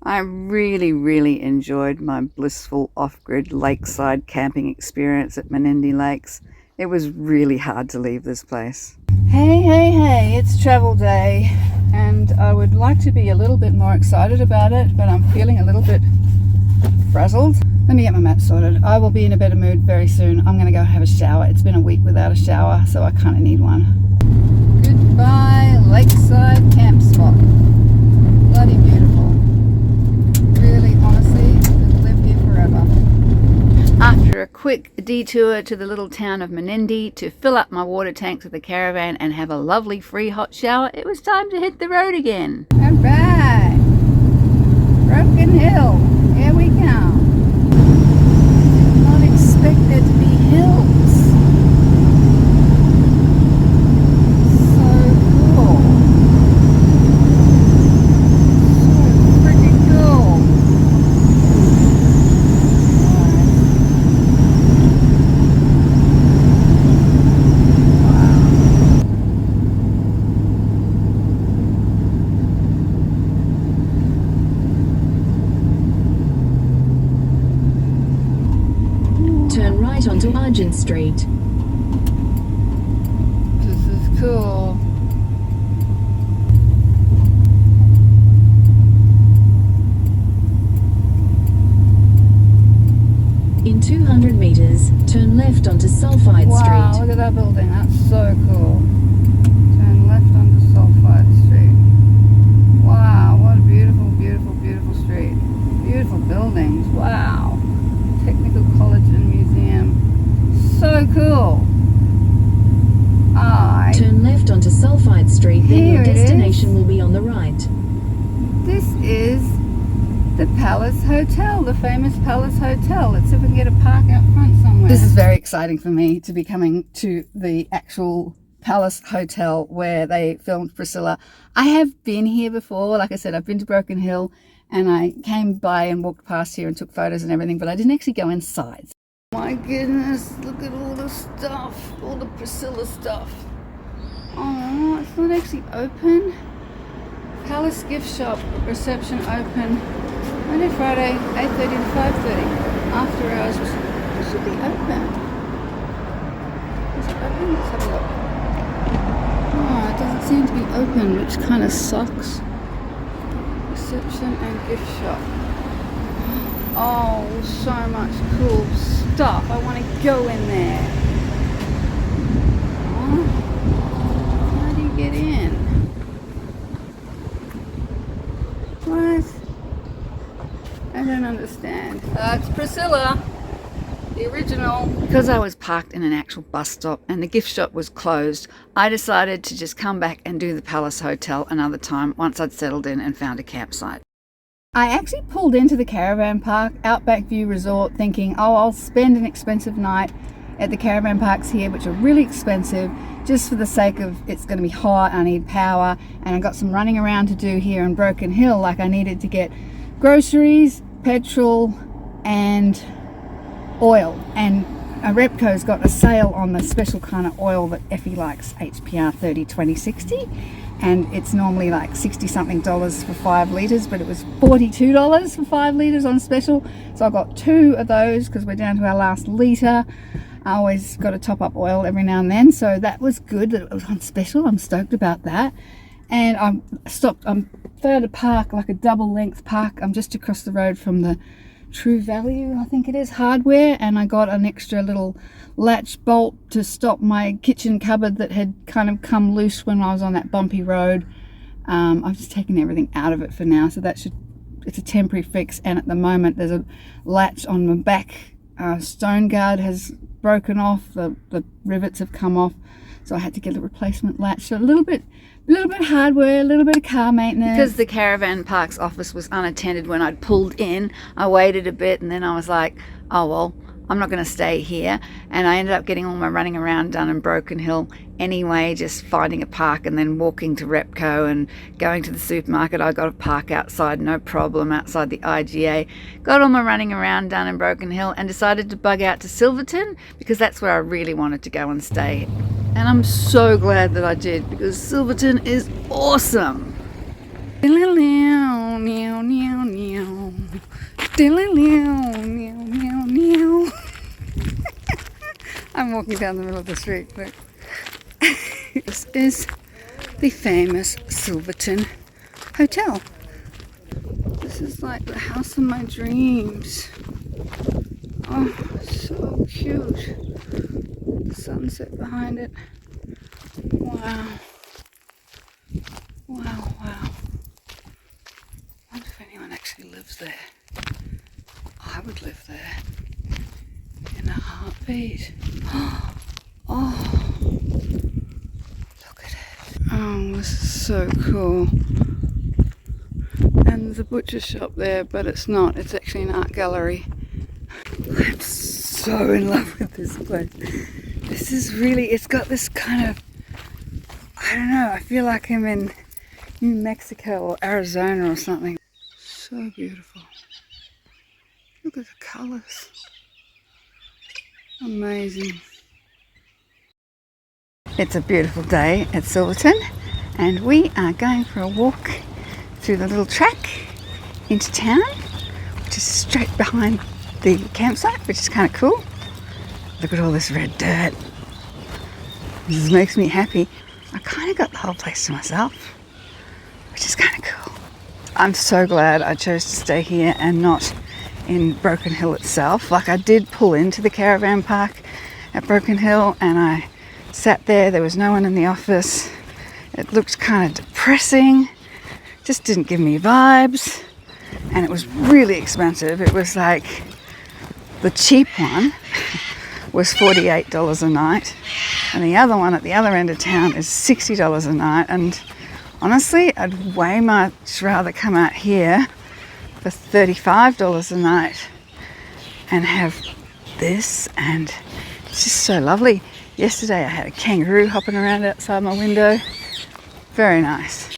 I really enjoyed my blissful off-grid lakeside camping experience at Menindee Lakes. It was really hard to leave this place. Hey, it's travel day and I would like to be a little bit more excited about it, but I'm feeling a little bit frazzled. Let me get my map sorted. I will be in a better mood very soon. I'm going to go have a shower. It's been a week without a shower, so I kind of need one. Goodbye, lakeside camp spot. Bloody beautiful. Really, honestly, could live here forever. After a quick detour to the little town of Menindee to fill up my water tanks with the caravan and have a lovely free hot shower, it was time to hit the road again. Alright, Broken Hill, here we come. Did not expect there to be hills. So cool. So freaking cool. Turn right onto Argent Street. This is cool. In 200 meters, turn left onto Sulphide Wow, Street. look at that building. That's so cool. Turn left onto Sulphide Street. Wow, what a beautiful street. Beautiful buildings. Wow. Technical College and Museum. So cool. Turn left onto Sulphide Street, then Here your it destination is. will be on the right. This is the Palace Hotel, the famous Palace Hotel. Let's see if we can get a park out front somewhere. This is very exciting for me to be coming to the actual Palace Hotel where they filmed Priscilla. I have been here before. Like I said, I've been to Broken Hill and I came by and walked past here and took photos and everything, but I didn't actually go inside. My goodness, look at all the stuff, all the Priscilla stuff. Oh, it's not actually open. Palace gift shop, reception open Monday, Friday, 8:30 to 5:30. After hours, it should be open. Is it open? Let's have a look. Oh, it doesn't seem to be open, which kind of sucks. Reception and gift shop. Oh, so much cool stuff. I want to go in there. Oh, how do you get in? What? I don't understand. It's Priscilla, the original. Because I was parked in an actual bus stop and the gift shop was closed, I decided to just come back and do the Palace Hotel another time once I'd settled in and found a campsite. I actually pulled into the caravan park, Outback View Resort, thinking, oh, I'll spend an expensive night at the caravan parks here, which are really expensive, just for the sake of it's going to be hot, I need power, and I got some running around to do here in Broken Hill. Like I needed to get groceries, petrol, and oil. And Repco's got a sale on the special kind of oil that Effy likes, HPR 30 2060. And it's normally like 60 something dollars for 5 litres, but it was $42 for 5 litres on special. So I got 2 of those because we're down to our last litre. I always got to top up oil every now and then, so that was good that it was on special. I'm stoked about that. And I'm found a park, like a double length park. I'm just across the road from the True Value, I think it is, hardware, and I got an extra little latch bolt to stop my kitchen cupboard that had kind of come loose when I was on that bumpy road. I've just taken everything out of it for now, so it's a temporary fix. And at the moment there's a latch on my back stone guard has broken off, the rivets have come off, so I had to get a replacement latch. So a little bit hardware, a little bit of car maintenance. Because the caravan park's office was unattended when I'd pulled in, I waited a bit and then I was like, oh well, I'm not going to stay here. And I ended up getting all my running around done in Broken Hill anyway, just finding a park and then walking to Repco and going to the supermarket. I got a park outside, no problem, outside the IGA. Got all my running around done in Broken Hill and decided to bug out to Silverton because that's where I really wanted to go and stay. And I'm so glad that I did, because Silverton is awesome. Meow, meow, meow. I'm walking down the middle of the street. Look. This is the famous Silverton Hotel. This is like the house of my dreams. Oh, so cute. The sunset behind it. Wow. Wow, wow. I wonder if anyone actually lives there. I would live there in a heartbeat. Oh, look at it. Oh, this is so cool. And there's a butcher shop there, but it's not. It's actually an art gallery. I'm so in love with this place. This is really, it's got this kind of, I don't know, I feel like I'm in New Mexico or Arizona or something. So beautiful. Look at the colours. Amazing. It's a beautiful day at Silverton, and we are going for a walk through the little track into town, which is straight behind the campsite, which is kind of cool. Look at all this red dirt. This makes me happy. I kind of got the whole place to myself, which is kind of cool. I'm so glad I chose to stay here and not in Broken Hill itself. Like, I did pull into the caravan park at Broken Hill and I sat there was no one in the office. It looked kind of depressing, just didn't give me vibes, and it was really expensive. It was like, the cheap one was $48 a night, and the other one at the other end of town is $60 a night. And honestly, I'd way much rather come out here for $35 a night and have this, and it's just so lovely. Yesterday I had a kangaroo hopping around outside my window. Very nice.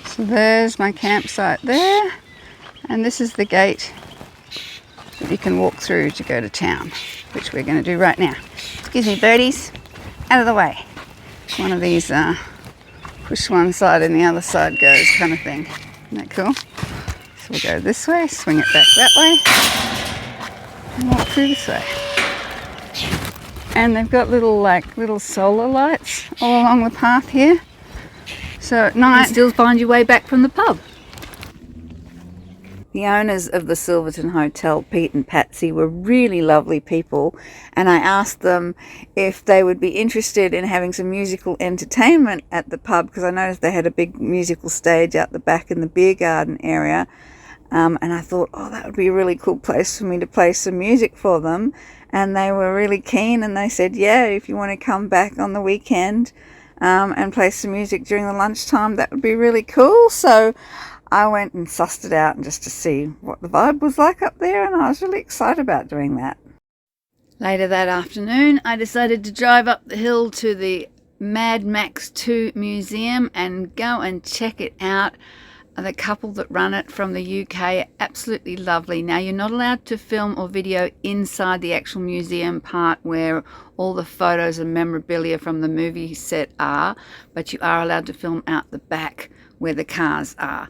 So there's my campsite there, and this is the gate that you can walk through to go to town, which we're going to do right now. Excuse me, birdies, out of the way. One of these push one side and the other side goes kind of thing. Isn't that cool? So we go this way, swing it back that way, and walk through this way. And they've got little solar lights all along the path here. So at night, you still find your way back from the pub. The owners of the Silverton Hotel, Pete and Patsy, were really lovely people, and I asked them if they would be interested in having some musical entertainment at the pub, because I noticed they had a big musical stage out the back in the beer garden area, and I thought, oh, that would be a really cool place for me to play some music for them. And they were really keen, and they said, yeah, if you want to come back on the weekend and play some music during the lunchtime, that would be really cool. So I went and sussed it out just to see what the vibe was like up there, and I was really excited about doing that. Later that afternoon, I decided to drive up the hill to the Mad Max 2 museum and go and check it out. The couple that run it from the UK are absolutely lovely. Now, you're not allowed to film or video inside the actual museum part where all the photos and memorabilia from the movie set are, but you are allowed to film out the back where the cars are.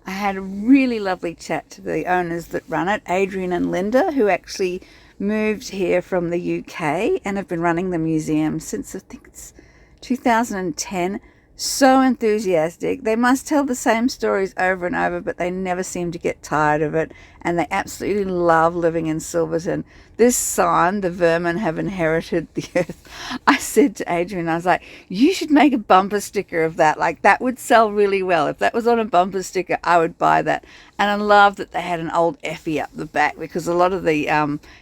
I had a really lovely chat to the owners that run it, Adrian and Linda, who actually moved here from the UK and have been running the museum since, I think it's 2010. So enthusiastic. They must tell the same stories over and over, but they never seem to get tired of it, and they absolutely love living in Silverton. This sign, "The vermin have inherited the earth," I said to Adrian, I was like, you should make a bumper sticker of that. Like, that would sell really well. If that was on a bumper sticker, I would buy that. And I love that they had an old Effy up the back, because a lot of the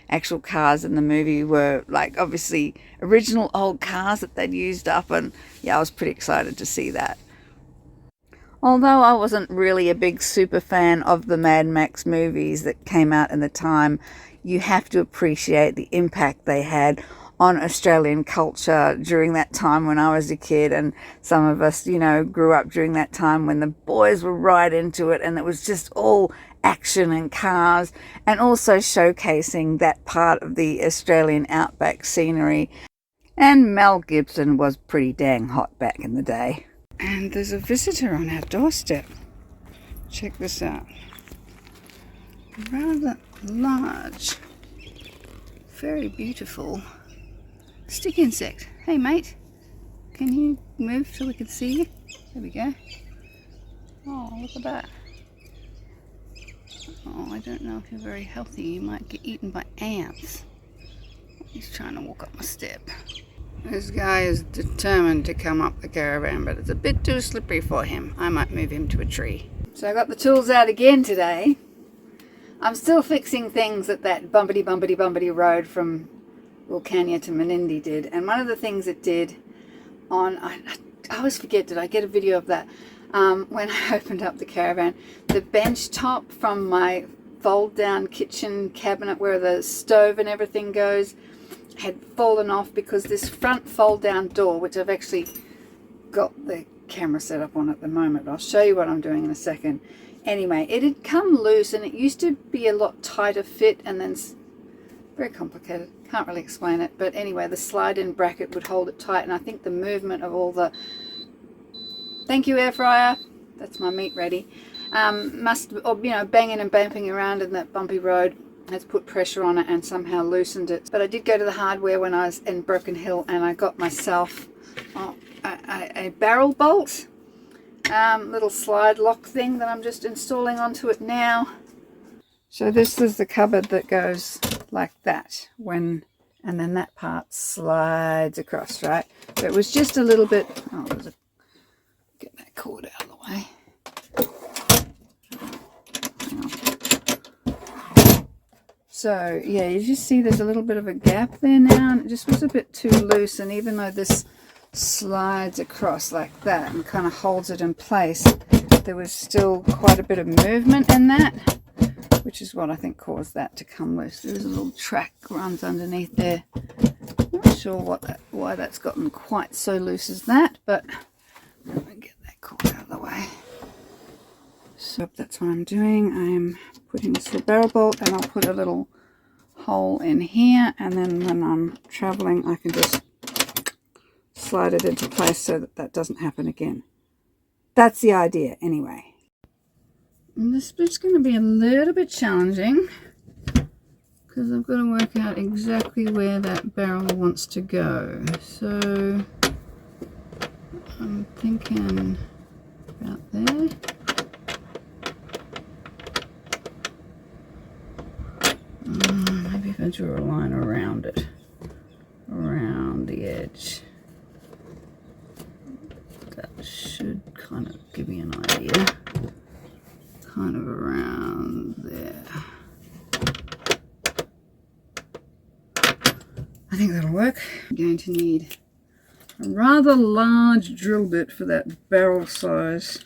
actual cars in the movie were, like, obviously original old cars that they'd used up, and yeah, I was pretty excited to see that. Although I wasn't really a big super fan of the Mad Max movies that came out in the time, you have to appreciate the impact they had on Australian culture during that time when I was a kid, and some of us, you know, grew up during that time when the boys were right into it, and it was just all action and cars, and also showcasing that part of the Australian outback scenery. And Mel Gibson was pretty dang hot back in the day. And there's a visitor on our doorstep. Check this out. rather large, very beautiful stick insect. Hey mate, can you move so we can see you? There we go. Oh, look at that. Oh, I don't know if you're very healthy. You might get eaten by ants. He's trying to walk up my step. This guy is determined to come up the caravan, but it's a bit too slippery for him. I might move him to a tree. So I got the tools out again today. I'm still fixing things that bumpity road from Wilcannia to Menindee did. And one of the things it did on, I always forget, did I get a video of that? When I opened up the caravan, the bench top from my fold down kitchen cabinet where the stove and everything goes had fallen off because this front fold down door, which I've actually got the camera set up on at the moment, I'll show you what I'm doing in a second. Anyway, it had come loose and it used to be a lot tighter fit, and then very complicated, can't really explain it, but anyway, the slide in bracket would hold it tight, and I think the movement of all the, thank you air fryer, that's my meat ready, must, or, you know, banging and bumping around in that bumpy road has put pressure on it and somehow loosened it. But I did go to the hardware when I was in Broken Hill and I got myself a barrel bolt, little slide lock thing that I'm just installing onto it now. So this is the cupboard that goes like that when, and then that part slides across, right? So it was just a little bit, oh, get that cord out of the way. So yeah, you just see there's a little bit of a gap there now, and it just was a bit too loose, and even though this slides across like that and kind of holds it in place, there was still quite a bit of movement in that, which is what I think caused that to come loose. There's a little track runs underneath there. Not sure why that's gotten quite so loose as that, but let me get that cord out of the way. So that's what I'm doing. I'm putting this little barrel bolt, and I'll put a little hole in here, and then when I'm traveling I can just slide it into place so that that doesn't happen again. That's the idea anyway. And this bit's going to be a little bit challenging because I've got to work out exactly where that barrel wants to go. So I'm thinking about there. Maybe if I draw a line around it, around the edge, that should kind of give me an idea. Kind of around there. I think that'll work. I'm going to need a rather large drill bit for that barrel size.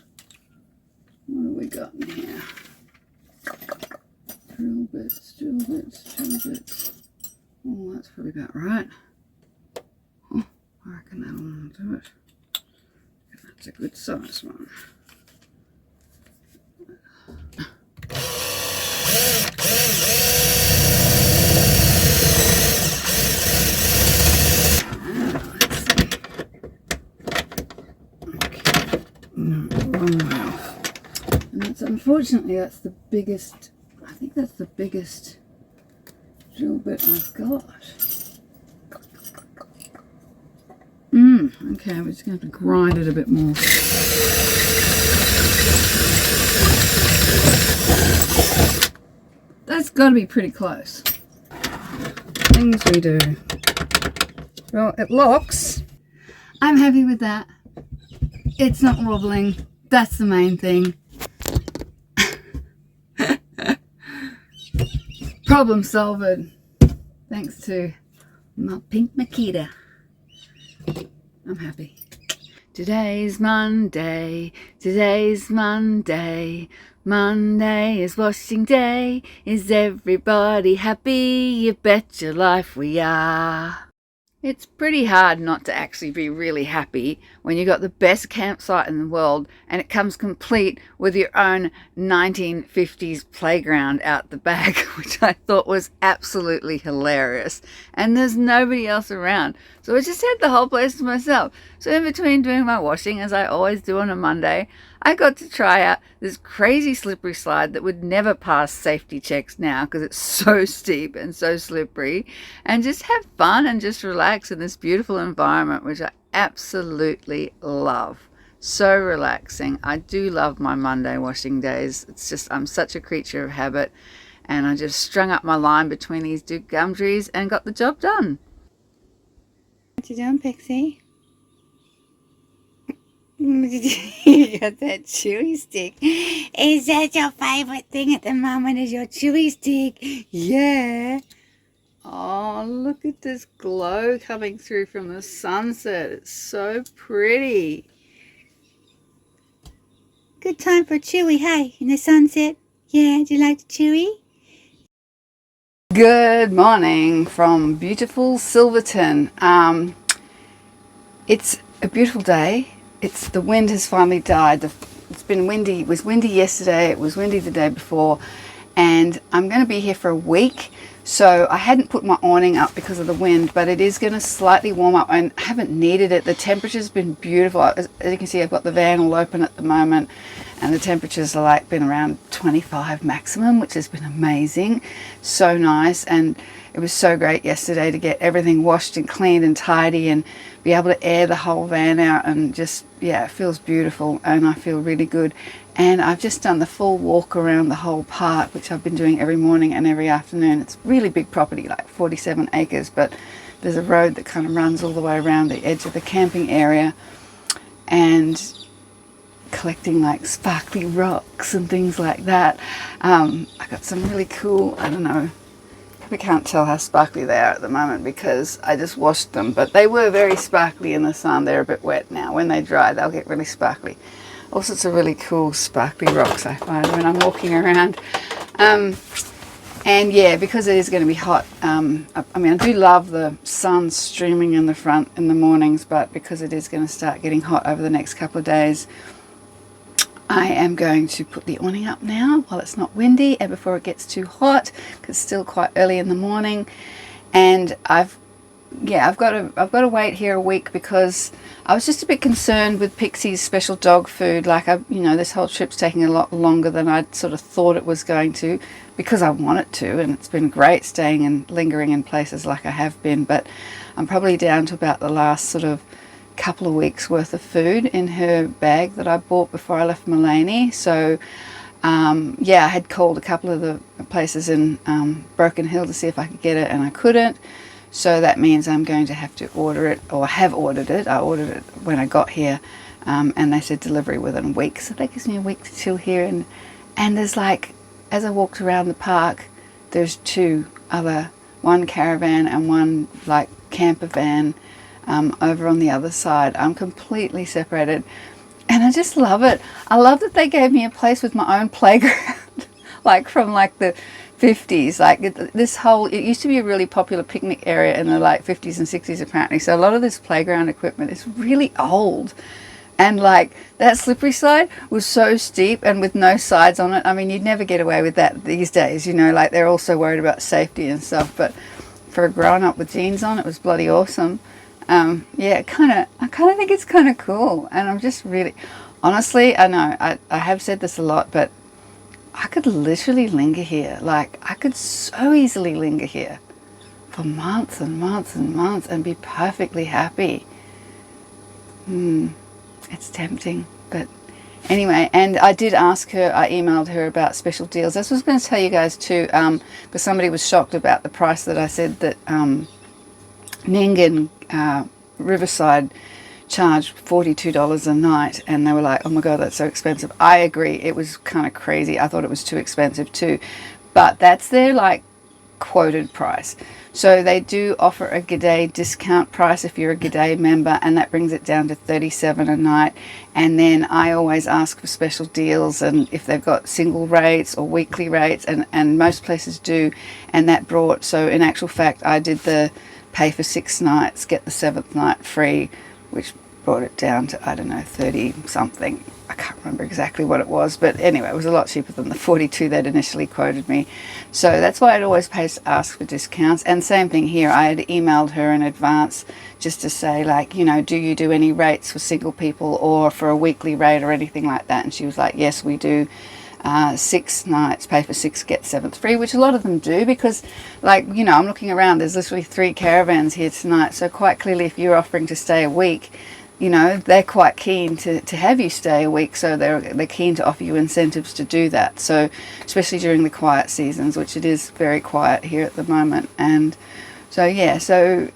What have we got in here? Drill bits, drill bits, drill bits. Oh, that's probably about right. Oh, I reckon that'll do it. That's a good size one. Unfortunately, that's the biggest, I think that's the biggest drill bit I've got. Okay, we're just going to have to grind it a bit more. That's got to be pretty close. Things we do. Well, it locks. I'm happy with that. It's not wobbling. That's the main thing. Problem solved. Thanks to my pink Makita. I'm happy. Today's Monday. Today's Monday. Monday is washing day. Is everybody happy? You bet your life we are. It's pretty hard not to actually be really happy when you've got the best campsite in the world and it comes complete with your own 1950s playground out the back, which I thought was absolutely hilarious. And there's nobody else around. So I just had the whole place to myself. So in between doing my washing, as I always do on a Monday, I got to try out this crazy slippery slide that would never pass safety checks now because it's so steep and so slippery, and just have fun and just relax in this beautiful environment, which I absolutely love. So relaxing. I do love my Monday washing days. It's just, I'm such a creature of habit, and I just strung up my line between these Duke gum trees and got the job done. What you doing, Pixie? You got that chewy stick. Is that your favorite thing at the moment, is your chewy stick? Yeah. Oh, look at this glow coming through from the sunset. It's so pretty. Good time for chewy, hey, in the sunset. Yeah, do you like the chewy? Good morning from beautiful Silverton. It's a beautiful day. The wind has finally died. It's been windy. It was windy yesterday. It was windy the day before, and I'm going to be here for a week. So I hadn't put my awning up because of the wind, but it is going to slightly warm up, and I haven't needed it. The temperature's been beautiful. As you can see, I've got the van all open at the moment, and the temperatures are like been around 25 maximum, which has been amazing. So nice. And it was so great yesterday to get everything washed and cleaned and tidy and be able to air the whole van out, and just, yeah, it feels beautiful and I feel really good. And I've just done the full walk around the whole park, which I've been doing every morning and every afternoon. It's really big property, like 47 acres, but there's a road that kind of runs all the way around the edge of the camping area, and collecting like sparkly rocks and things like that. I got some really cool, I don't know, we can't tell how sparkly they are at the moment because I just washed them, but they were very sparkly in the sun. They're a bit wet now. When they dry, they'll get really sparkly. All sorts of really cool sparkly rocks I find when I'm walking around. And yeah, because it is going to be hot, I mean, I do love the sun streaming in the front in the mornings, but because it is going to start getting hot over the next couple of days, I am going to put the awning up now while it's not windy and before it gets too hot, because it's still quite early in the morning. And I've got to wait here a week because I was just a bit concerned with Pixie's special dog food. Like, this whole trip's taking a lot longer than I'd sort of thought it was going to, because I want it to, and it's been great staying and lingering in places like I have been, but I'm probably down to about the last sort of couple of weeks worth of food in her bag that I bought before I left Menindee. So yeah, I had called a couple of the places in Broken Hill to see if I could get it, and I couldn't. So that means I'm going to have to order it, or have ordered it. I ordered it when I got here, and they said delivery within a week. So that gives me a week to chill here. And there's like, as I walked around the park, there's one caravan and one like camper van over on the other side. I'm completely separated, and I just love it. I love that they gave me a place with my own playground, like from like the 50s. Like it used to be a really popular picnic area in the like 50s and 60s apparently. So a lot of this playground equipment is really old, and like that slippery slide was so steep and with no sides on it. I mean, you'd never get away with that these days, like they're also worried about safety and stuff. But for a grown up with jeans on, it was bloody awesome. Yeah, I kind of think it's kind of cool, and I'm just really, honestly, I know I have said this a lot, but I could literally linger here. Like, I could so easily linger here for months and months and months and be perfectly happy. It's tempting, but anyway. And I did ask her, I emailed her about special deals. This was going to tell you guys too, because somebody was shocked about the price that I said that Ning and Riverside charged $42 a night, and they were like, oh my god, that's so expensive. I agree, it was kind of crazy. I thought it was too expensive too, but that's their like quoted price. So they do offer a G'day discount price if you're a G'day member, and that brings it down to $37 a night. And then I always ask for special deals, and if they've got single rates or weekly rates, and most places do, and that brought, so in actual fact I did the pay for 6 nights, get the 7th night free, which brought it down to, I don't know, 30 something. I can't remember exactly what it was, but anyway, it was a lot cheaper than the 42 they'd initially quoted me. So that's why it always pays to ask for discounts. And same thing here, I had emailed her in advance just to say, like, you know, do you do any rates for single people or for a weekly rate or anything like that? And she was like, yes, we do. 6 nights, pay for 6, get 7th free, which a lot of them do, because, like, you know, I'm looking around, there's literally 3 caravans here tonight, so quite clearly if you're offering to stay a week, you know, they're quite keen to have you stay a week, so they're keen to offer you incentives to do that. So especially during the quiet seasons, which it is very quiet here at the moment. And so yeah, so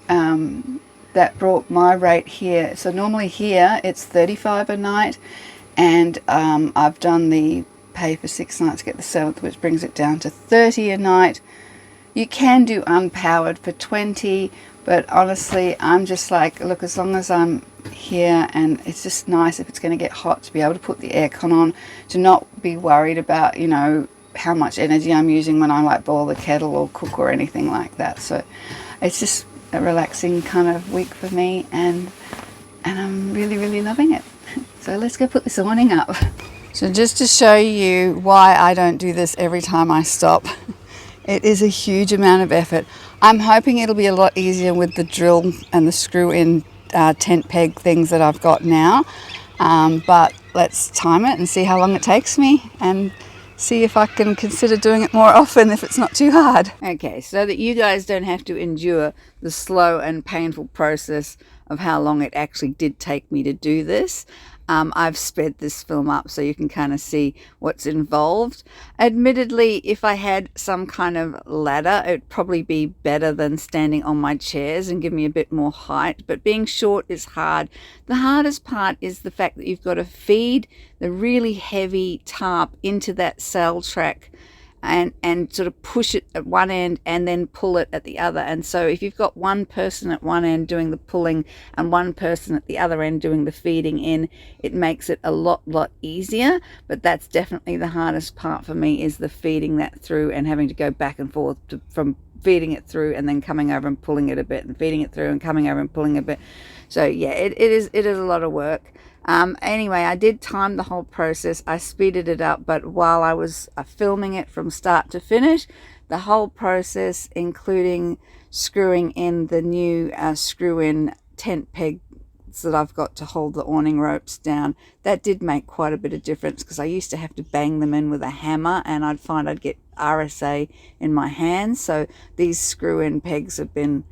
that brought my rate here. So normally here it's 35 a night, and I've done the pay for 6 nights, get the 7th, which brings it down to 30 a night. You can do unpowered for 20, but honestly, I'm just like, look, as long as I'm here, and it's just nice if it's going to get hot to be able to put the aircon on, to not be worried about, you know, how much energy I'm using when I like boil the kettle or cook or anything like that. So it's just a relaxing kind of week for me, and I'm really, really loving it. So let's go put this awning up. So just to show you why I don't do this every time I stop, it is a huge amount of effort. I'm hoping it'll be a lot easier with the drill and the screw-in tent peg things that I've got now. But let's time it and see how long it takes me, and see if I can consider doing it more often if it's not too hard. Okay, so that you guys don't have to endure the slow and painful process of how long it actually did take me to do this, I've sped this film up so you can kind of see what's involved. Admittedly, if I had some kind of ladder, it'd probably be better than standing on my chairs and give me a bit more height, but being short is hard. The hardest part is the fact that you've got to feed the really heavy tarp into that sail track and sort of push it at one end and then pull it at the other. And so if you've got one person at one end doing the pulling and one person at the other end doing the feeding in, it makes it a lot easier. But that's definitely the hardest part for me, is the feeding that through and having to go back and forth from feeding it through and then coming over and pulling it a bit, and feeding it through and coming over and pulling a bit. So yeah, it is a lot of work. Anyway, I did time the whole process. I speeded it up, but while I was filming it from start to finish, the whole process, including screwing in the new screw-in tent pegs that I've got to hold the awning ropes down, that did make quite a bit of difference, because I used to have to bang them in with a hammer and I'd find I'd get RSA in my hands. So these screw-in pegs have been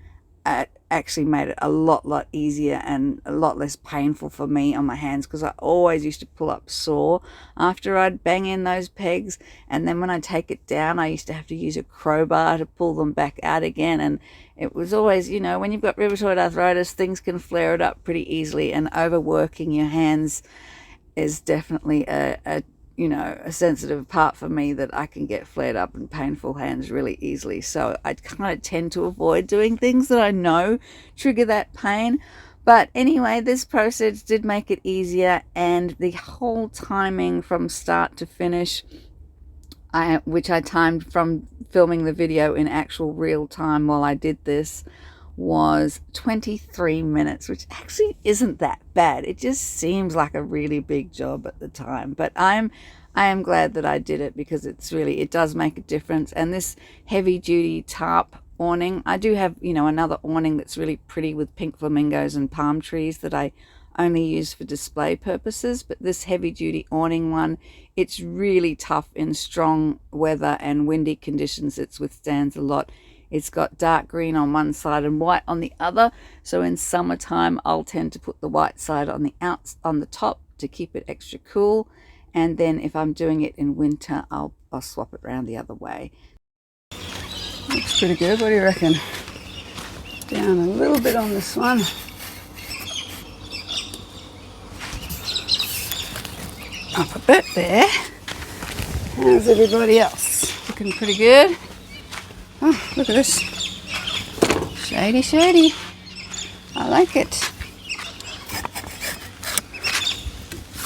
actually made it a lot easier and a lot less painful for me on my hands, because I always used to pull up sore after I'd bang in those pegs, and then when I take it down I used to have to use a crowbar to pull them back out again. And it was always, you know, when you've got rheumatoid arthritis, things can flare it up pretty easily, and overworking your hands is definitely a sensitive part for me, that I can get flared up and painful hands really easily. So I kind of tend to avoid doing things that I know trigger that pain. But anyway, this process did make it easier, and the whole timing from start to finish, which I timed from filming the video in actual real time while I did this, was 23 minutes, which actually isn't that bad. It just seems like a really big job at the time, but I am glad that I did it, because it does make a difference. And this heavy duty tarp awning, I do have, you know, another awning that's really pretty with pink flamingos and palm trees that I only use for display purposes, but this heavy duty awning one, it's really tough in strong weather and windy conditions. It withstands a lot. It's got dark green on one side and white on the other. So in summertime, I'll tend to put the white side on the top to keep it extra cool. And then if I'm doing it in winter, I'll swap it around the other way. Looks pretty good. What do you reckon? Down a little bit on this one. Up a bit there. How's everybody else? Looking pretty good. Oh, look at this. Shady. I like it.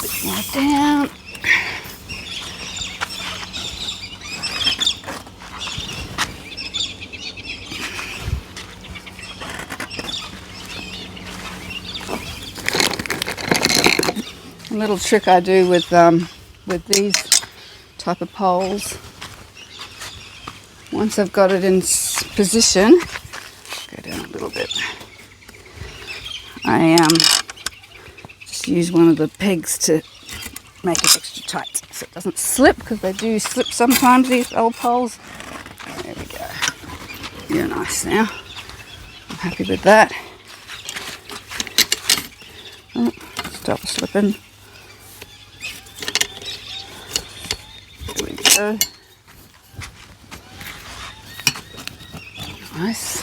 Bit more down. A little trick I do with these type of poles. Once I've got it in position, go down a little bit. I just use one of the pegs to make it extra tight so it doesn't slip, because they do slip sometimes, these old poles. There we go. You're nice now. I'm happy with that. Oh, stop slipping. There we go. Nice.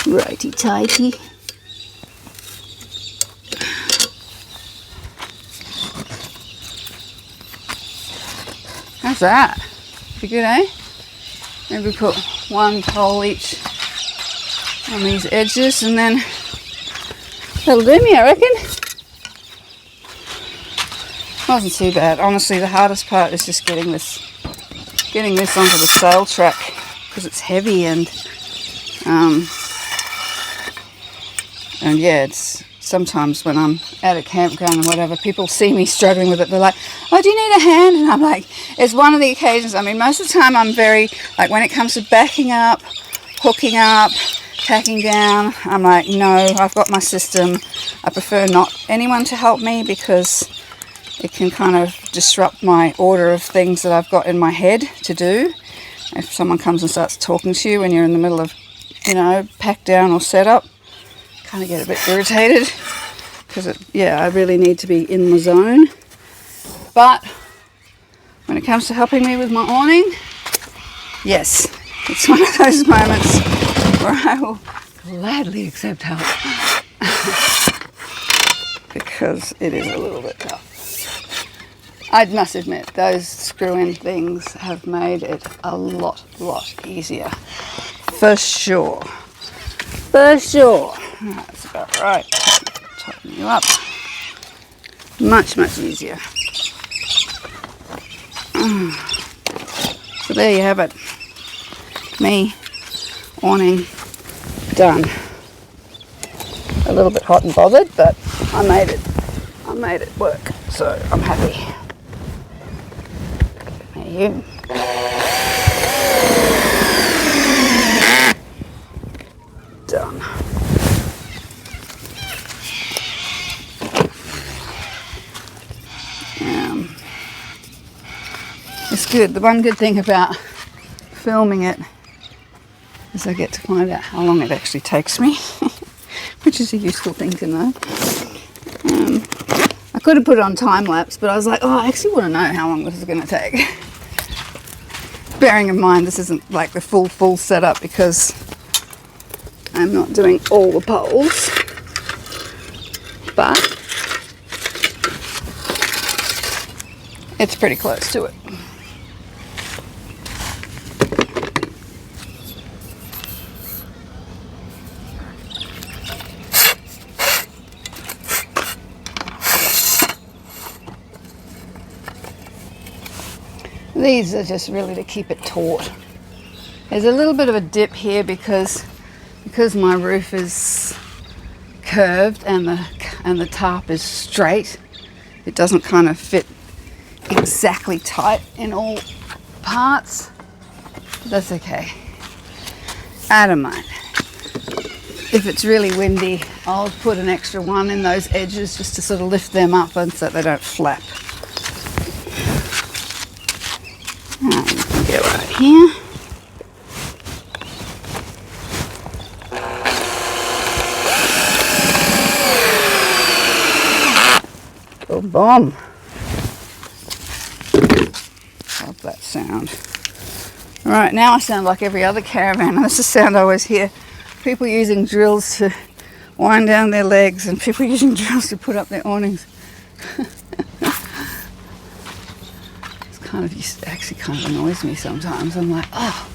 Righty tighty. How's that? Pretty good, eh? Maybe put one pole each on these edges, and then that'll do me, I reckon. Wasn't too bad. Honestly, the hardest part is just getting this onto the sail track, because it's heavy, and yeah, it's sometimes when I'm at a campground and whatever, people see me struggling with it. They're like, "Oh, do you need a hand?" And I'm like, it's one of the occasions. I mean, most of the time I'm very, like, when it comes to backing up, hooking up, tacking down, I'm like, no, I've got my system. I prefer not anyone to help me, because it can kind of disrupt my order of things that I've got in my head to do. If someone comes and starts talking to you when you're in the middle of, pack down or set up, kind of get a bit irritated, because I really need to be in the zone. But when it comes to helping me with my awning, yes, it's one of those moments where I will gladly accept help, because it is a little bit tough. I must admit, those screw-in things have made it a lot easier. For sure. That's about right. Tighten you up. Much easier. So there you have it. Me, awning, done. A little bit hot and bothered, but I made it work. So I'm happy. You. Done. It's good. The one good thing about filming it is I get to find out how long it actually takes me, which is a useful thing to know. I could have put it on time lapse, but I was like, I actually want to know how long this is going to take. Bearing in mind this isn't like the full setup, because I'm not doing all the poles, but it's pretty close to it. These are just really to keep it taut. There's a little bit of a dip here because my roof is curved and the tarp is straight. It doesn't kind of fit exactly tight in all parts. That's okay. I don't mind. If it's really windy, I'll put an extra one in those edges just to sort of lift them up and so they don't flap. You can go right here. Boom, boom. Love that sound. All right, now I sound like every other caravan. That's the sound I always hear. People using drills to wind down their legs, and people using drills to put up their awnings. Actually kind of annoys me sometimes. I'm like, oh,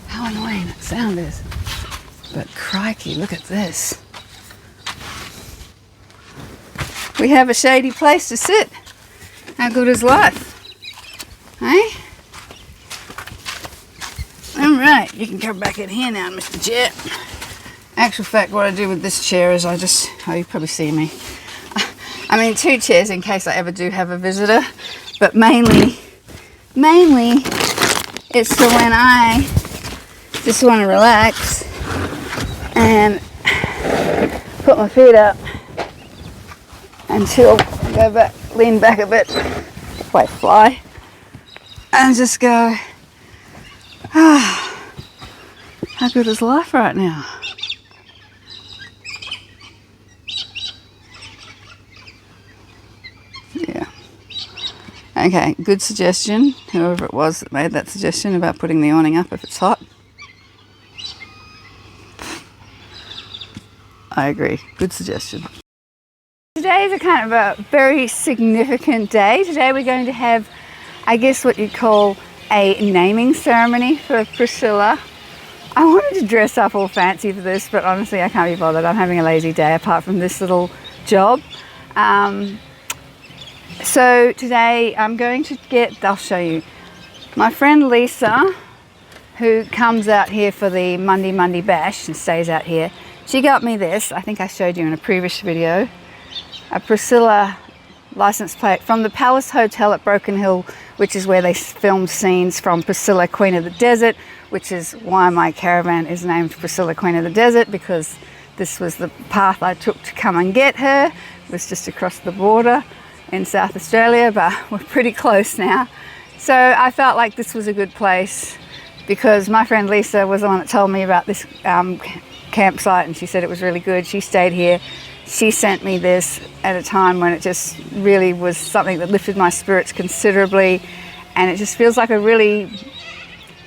how annoying that sound is. But crikey, look at this. We have a shady place to sit. How good is life? Hey? Alright, you can come back in here now, Mr. Jet. Actual fact, what I do with this chair is you probably see me. I mean 2 chairs in case I ever do have a visitor, but mainly it's for when I just want to relax and put my feet up and chill, go back, lean back a bit, wait, fly, and just go, ah, how good is life right now? Yeah. Okay, good suggestion, whoever it was that made that suggestion about putting the awning up if it's hot. I agree, good suggestion. Today is a kind of a very significant day. Today we're going to have, I guess what you'd call a naming ceremony for Priscilla. I wanted to dress up all fancy for this, but honestly I can't be bothered. I'm having a lazy day apart from this little job. So today I'm going to I'll show you, my friend Lisa, who comes out here for the Monday bash and stays out here. She got me this, I think I showed you in a previous video, a Priscilla license plate from the Palace Hotel at Broken Hill, which is where they filmed scenes from Priscilla Queen of the Desert, which is why my caravan is named Priscilla Queen of the Desert, because this was the path I took to come and get her. It was just across the border in South Australia, but we're pretty close now. So I felt like this was a good place because my friend Lisa was the one that told me about this campsite, and she said it was really good. She stayed here. She sent me this at a time when it just really was something that lifted my spirits considerably, and it just feels like a really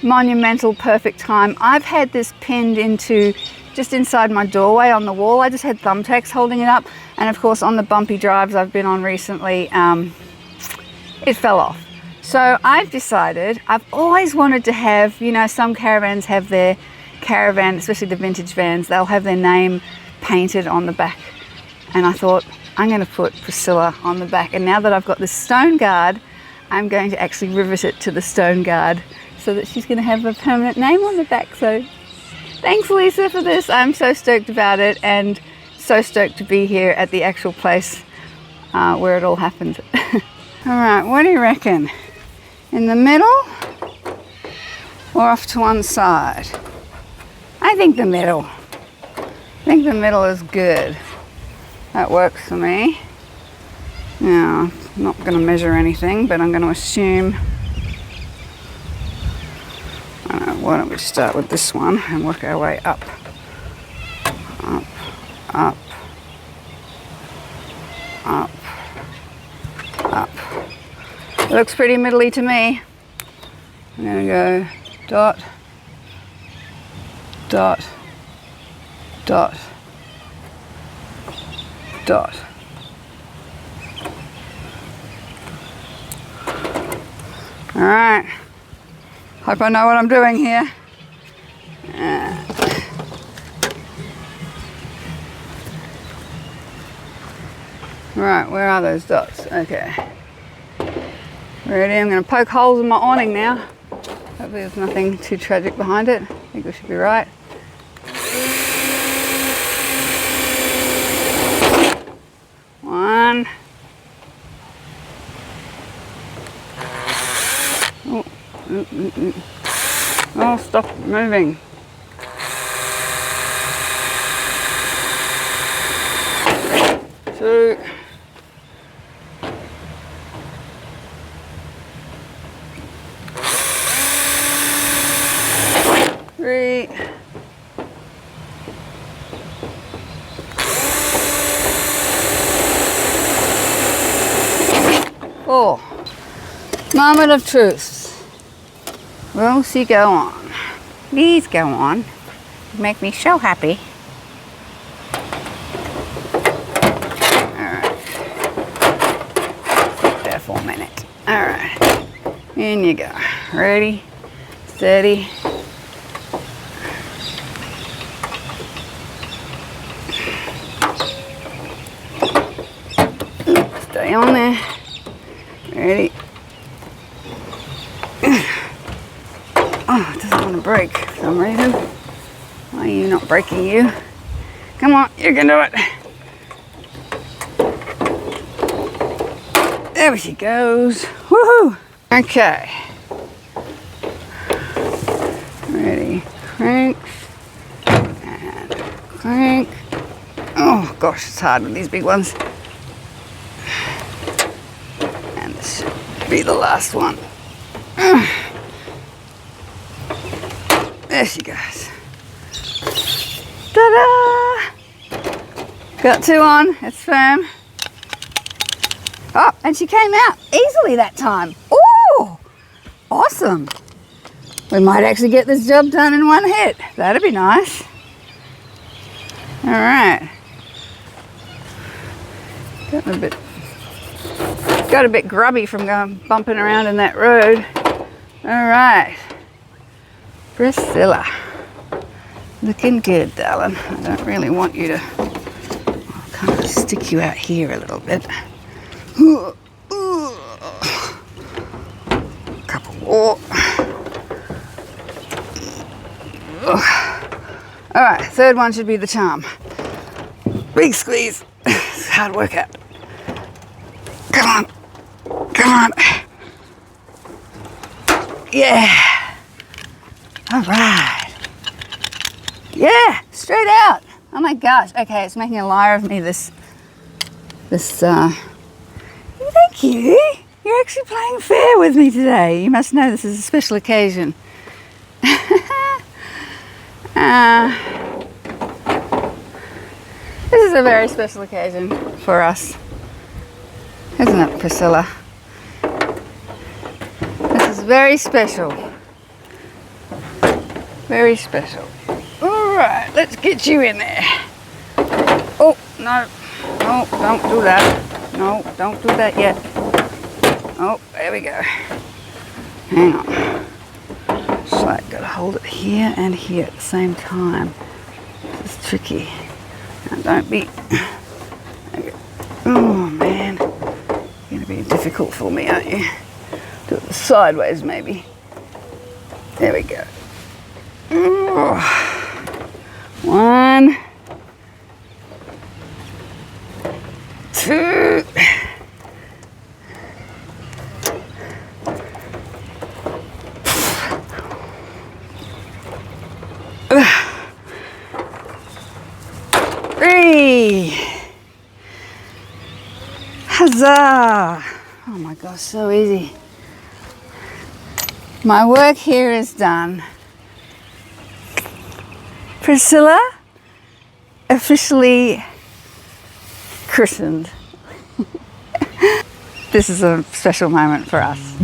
monumental, perfect time. I've had this pinned into just inside my doorway on the wall. I just had thumbtacks holding it up, and of course on the bumpy drives I've been on recently, it fell off. So I've decided, I've always wanted to have, you know, some caravans have their caravan, especially the vintage vans, they'll have their name painted on the back, and I thought I'm going to put Priscilla on the back. And now that I've got this stone guard, I'm going to actually rivet it to the stone guard so that she's going to have a permanent name on the back. So thanks Lisa for this. I'm so stoked about it, and so stoked to be here at the actual place where it all happened. All right, what do you reckon? In the middle or off to one side? I think the middle. I think the middle is good. That works for me. Now, I'm not going to measure anything, but I'm going to assume, I don't know, why don't we start with this one and work our way up. Up, up, up, up. It looks pretty middly to me. I'm going to go dot, dot, dot, dot. All right, hope I know what I'm doing here. Right, where are those dots? Okay. Ready, I'm going to poke holes in my awning now. Hopefully there's nothing too tragic behind it. I think we should be right. One. Oh, stop moving. Two. Three. Four. Moment of truth. Will she go on? Please go on. You make me so happy. Alright. Sit there for a minute. Alright. In you go. Ready, steady. Stay on there. Ready. Oh, it doesn't want to break for some reason. Why are you not breaking, you? Come on, you can do it. There she goes. Woohoo! Okay. Ready. Crank. And crank. Oh gosh, it's hard with these big ones. And this should be the last one. There she goes. Ta-da! Got two on, it's firm. Oh, and she came out easily that time. Oh, awesome. We might actually get this job done in one hit. That'd be nice. All right. Got a bit grubby from going bumping around in that road. All right. Priscilla. Looking good, darling. I don't really want you to... I'll kind of stick you out here a little bit. Couple more. All right, third one should be the charm. Big squeeze. It's a hard workout. Come on. Come on. Yeah. All right. Yeah, straight out. Oh my gosh. Okay, it's making a liar of me, this thank you. You're actually playing fair with me today. You must know this is a special occasion. This is a very special occasion for us. Isn't it, Priscilla? This is very special. Very special. All right, let's get you in there. Oh, no. No, don't do that. No, don't do that yet. Oh, there we go. Hang on. Just like, gotta hold it here and here at the same time. This is tricky. Now, don't be... Oh, man. You're gonna be difficult for me, aren't you? Do it sideways, maybe. There we go. Oh. 1, 2. Huzzah! Oh my gosh, so easy. My work here is done. Priscilla, officially christened. This is a special moment for us.